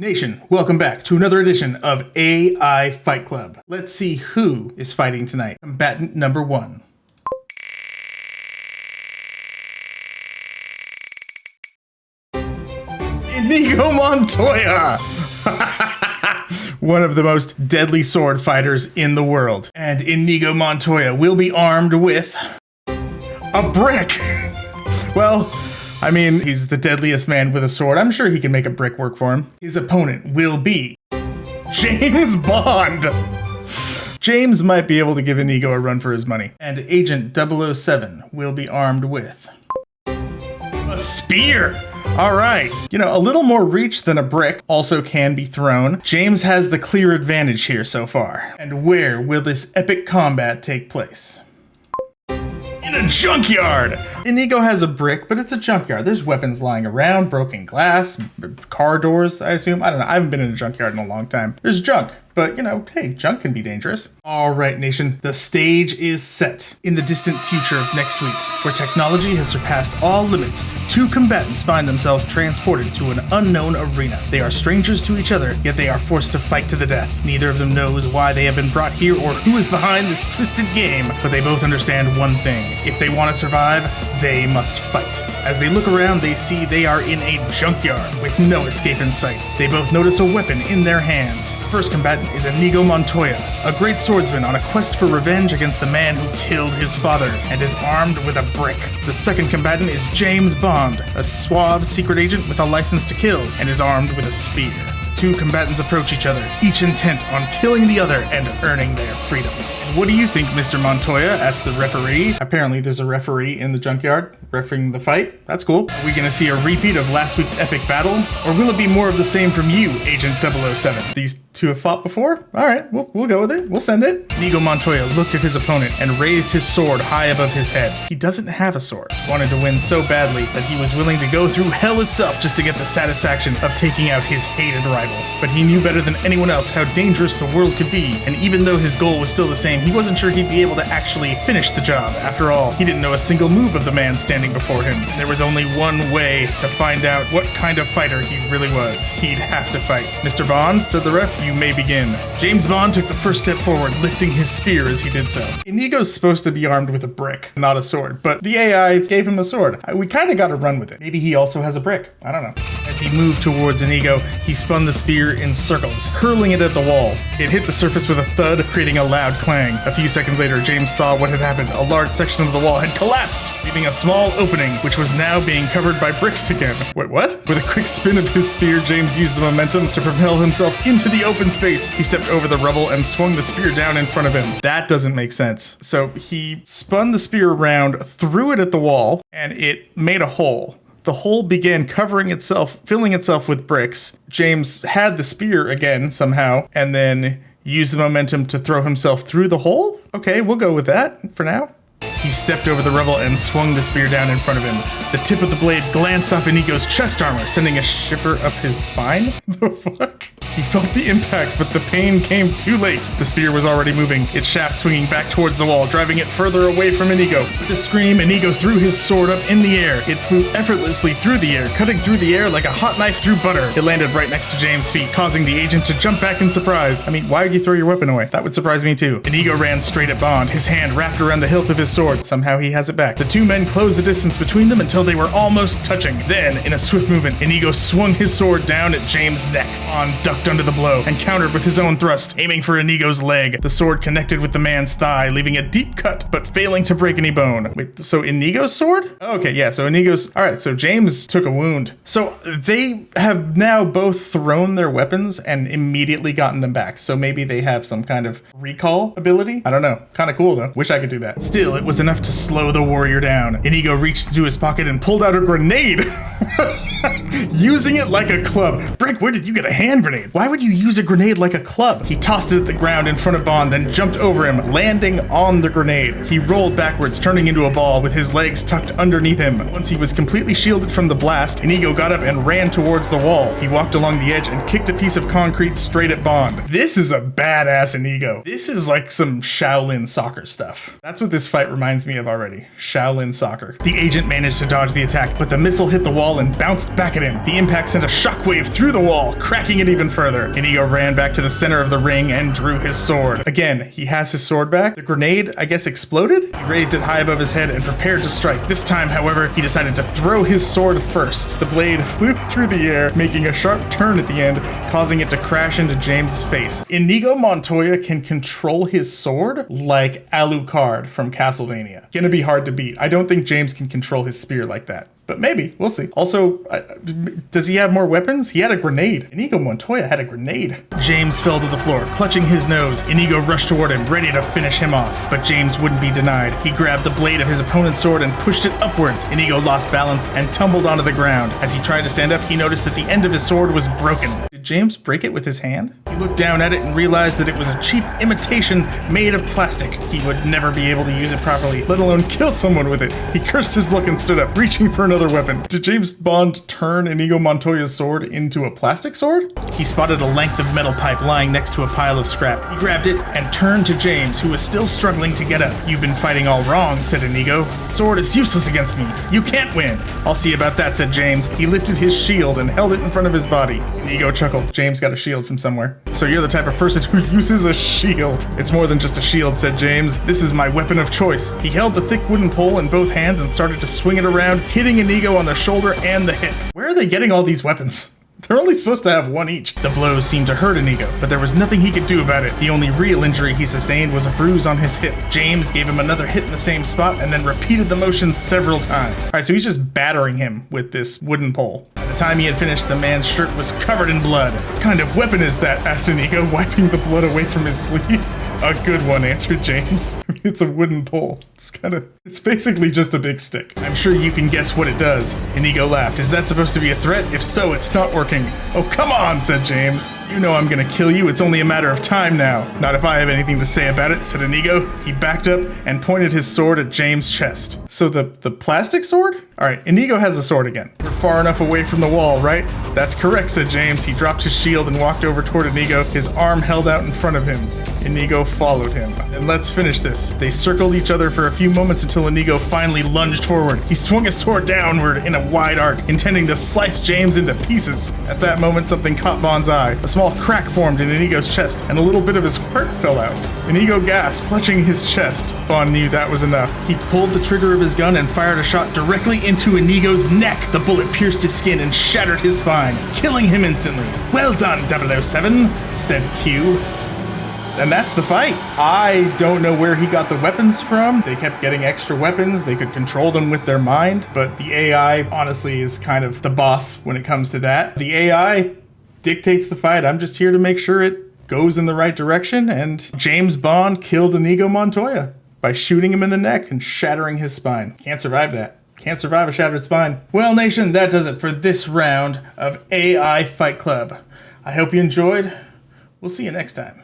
Nation, welcome back to another edition of AI Fight Club. Let's see who is fighting tonight. Combatant number 1. Inigo Montoya! One of the most deadly sword fighters in the world. And Inigo Montoya will be armed with a brick! Well, I mean, he's the deadliest man with a sword. I'm sure he can make a brick work for him. His opponent will be James Bond. James might be able to give Inigo a run for his money. And Agent 007 will be armed with a spear. All right. You know, a little more reach than a brick also can be thrown. James has the clear advantage here so far. And where will this epic combat take place? In a junkyard! Inigo has a brick, but it's a junkyard. There's weapons lying around, broken glass, car doors, I assume. I don't know. I haven't been in a junkyard in a long time. There's junk. But, you know, hey, junk can be dangerous. All right, nation, the stage is set. In the distant future of next week, where technology has surpassed all limits, two combatants find themselves transported to an unknown arena. They are strangers to each other, yet they are forced to fight to the death. Neither of them knows why they have been brought here or who is behind this twisted game, but they both understand one thing. If they want to survive, they must fight. As they look around, they see they are in a junkyard with no escape in sight. They both notice a weapon in their hands. The first combatant is Inigo Montoya, a great swordsman on a quest for revenge against the man who killed his father, and is armed with a brick. The second combatant is James Bond, a suave secret agent with a license to kill, and is armed with a spear. Two combatants approach each other, each intent on killing the other and earning their freedom. What do you think, Mr. Montoya? Asked the referee. Apparently there's a referee in the junkyard refereeing the fight. That's cool. Are we gonna see a repeat of last week's epic battle? Or will it be more of the same from you, Agent 007? These two have fought before? Alright, we'll go with it. We'll send it. Inigo Montoya looked at his opponent and raised his sword high above his head. He doesn't have a sword. He wanted to win so badly that he was willing to go through hell itself just to get the satisfaction of taking out his hated rival. But he knew better than anyone else how dangerous the world could be, and even though his goal was still the same, he wasn't sure he'd be able to actually finish the job. After all, he didn't know a single move of the man standing before him. There was only one way to find out what kind of fighter he really was. He'd have to fight. Mr. Bond, said the ref, you may begin. James Bond took the first step forward, lifting his spear as he did so. Inigo's supposed to be armed with a brick, not a sword, but the AI gave him a sword. We kind of got to run with it. Maybe he also has a brick. I don't know. As he moved towards Inigo, he spun the spear in circles, hurling it at the wall. It hit the surface with a thud, creating a loud clang. A few seconds later, James saw what had happened. A large section of the wall had collapsed, leaving a small opening, which was now being covered by bricks again. Wait, what? With a quick spin of his spear, James used the momentum to propel himself into the open space. He stepped over the rubble and swung the spear down in front of him. That doesn't make sense. So he spun the spear around, threw it at the wall, and it made a hole. The hole began covering itself, filling itself with bricks. James had the spear again somehow, and then used the momentum to throw himself through the hole? Okay, we'll go with that for now. He stepped over the rubble and swung the spear down in front of him. The tip of the blade glanced off Inigo's chest armor, sending a shiver up his spine. The fuck? He felt the impact, but the pain came too late. The spear was already moving, its shaft swinging back towards the wall, driving it further away from Inigo. With a scream, Inigo threw his sword up in the air. It flew effortlessly through the air, cutting through the air like a hot knife through butter. It landed right next to James' feet, causing the agent to jump back in surprise. I mean, why would you throw your weapon away? That would surprise me too. Inigo ran straight at Bond, his hand wrapped around the hilt of his sword. Somehow he has it back. The two men closed the distance between them until they were almost touching. Then, in a swift movement, Inigo swung his sword down at James' neck. Bond ducked under the blow and countered with his own thrust, aiming for Inigo's leg. The sword connected with the man's thigh, leaving a deep cut, but failing to break any bone. Wait, so Inigo's sword? Okay, yeah, so Inigo's... Alright, so James took a wound. So they have now both thrown their weapons and immediately gotten them back. So maybe they have some kind of recall ability? I don't know. Kind of cool, though. Wish I could do that. Still, it was enough to slow the warrior down. Inigo reached into his pocket and pulled out a grenade, using it like a club. Brick, where did you get a hand grenade? Why would you use a grenade like a club? He tossed it at the ground in front of Bond, then jumped over him, landing on the grenade. He rolled backwards, turning into a ball with his legs tucked underneath him. Once he was completely shielded from the blast, Inigo got up and ran towards the wall. He walked along the edge and kicked a piece of concrete straight at Bond. This is a badass Inigo. This is like some Shaolin soccer stuff. That's what this fight reminds me of already. Shaolin soccer. The agent managed to dodge the attack, but the missile hit the wall and bounced back at him. him. The impact sent a shockwave through the wall, cracking it even further. Inigo ran back to the center of the ring and drew his sword. Again, he has his sword back. The grenade, I guess, exploded? He raised it high above his head and prepared to strike. This time, however, he decided to throw his sword first. The blade flew through the air, making a sharp turn at the end, causing it to crash into James' face. Inigo Montoya can control his sword like Alucard from Castlevania. Gonna be hard to beat. I don't think James can control his spear like that. But maybe, we'll see. Also, does he have more weapons? He had a grenade. Inigo Montoya had a grenade. James fell to the floor, clutching his nose. Inigo rushed toward him, ready to finish him off. But James wouldn't be denied. He grabbed the blade of his opponent's sword and pushed it upwards. Inigo lost balance and tumbled onto the ground. As he tried to stand up, he noticed that the end of his sword was broken. Did James break it with his hand? He looked down at it and realized that it was a cheap imitation made of plastic. He would never be able to use it properly, let alone kill someone with it. He cursed his luck and stood up, reaching for another weapon. Did James Bond turn Inigo Montoya's sword into a plastic sword? He spotted a length of metal pipe lying next to a pile of scrap. He grabbed it and turned to James, who was still struggling to get up. "You've been fighting all wrong," said Inigo. "Sword is useless against me. You can't win." "I'll see about that," said James. He lifted his shield and held it in front of his body. Inigo chuckled. James got a shield from somewhere. "So you're the type of person who uses a shield." "It's more than just a shield," said James. "This is my weapon of choice." He held the thick wooden pole in both hands and started to swing it around, hitting Inigo on the shoulder and the hip. Where are they getting all these weapons? They're only supposed to have one each. The blows seemed to hurt Inigo, but there was nothing he could do about it. The only real injury he sustained was a bruise on his hip. James gave him another hit in the same spot and then repeated the motion several times. Alright, so he's just battering him with this wooden pole. By the time he had finished, the man's shirt was covered in blood. "What kind of weapon is that?" asked Inigo, wiping the blood away from his sleeve. "A good one," answered James. It's a wooden pole. It's basically just a big stick. "I'm sure you can guess what it does." Inigo laughed. "Is that supposed to be a threat? If so, it's not working." "Oh, come on," said James. "You know I'm gonna kill you. It's only a matter of time now." "Not if I have anything to say about it," said Inigo. He backed up and pointed his sword at James' chest. "So the plastic sword?" Alright, Inigo has a sword again. "We're far enough away from the wall, right?" "That's correct," said James. He dropped his shield and walked over toward Inigo, his arm held out in front of him. Inigo followed him. "And let's finish this." They circled each other for a few moments until Inigo finally lunged forward. He swung his sword downward in a wide arc, intending to slice James into pieces. At that moment, something caught Bond's eye. A small crack formed in Inigo's chest, and a little bit of his heart fell out. Inigo gasped, clutching his chest. Bond knew that was enough. He pulled the trigger of his gun and fired a shot directly into Inigo's neck. The bullet pierced his skin and shattered his spine, killing him instantly. "Well done, 007, said Q. And that's the fight. I don't know where he got the weapons from. They kept getting extra weapons. They could control them with their mind, but the AI honestly is kind of the boss when it comes to that. The AI dictates the fight. I'm just here to make sure it goes in the right direction, and James Bond killed Inigo Montoya by shooting him in the neck and shattering his spine. Can't survive that. Can't survive a shattered spine. Well, nation, that does it for this round of AI Fight Club. I hope you enjoyed. We'll see you next time.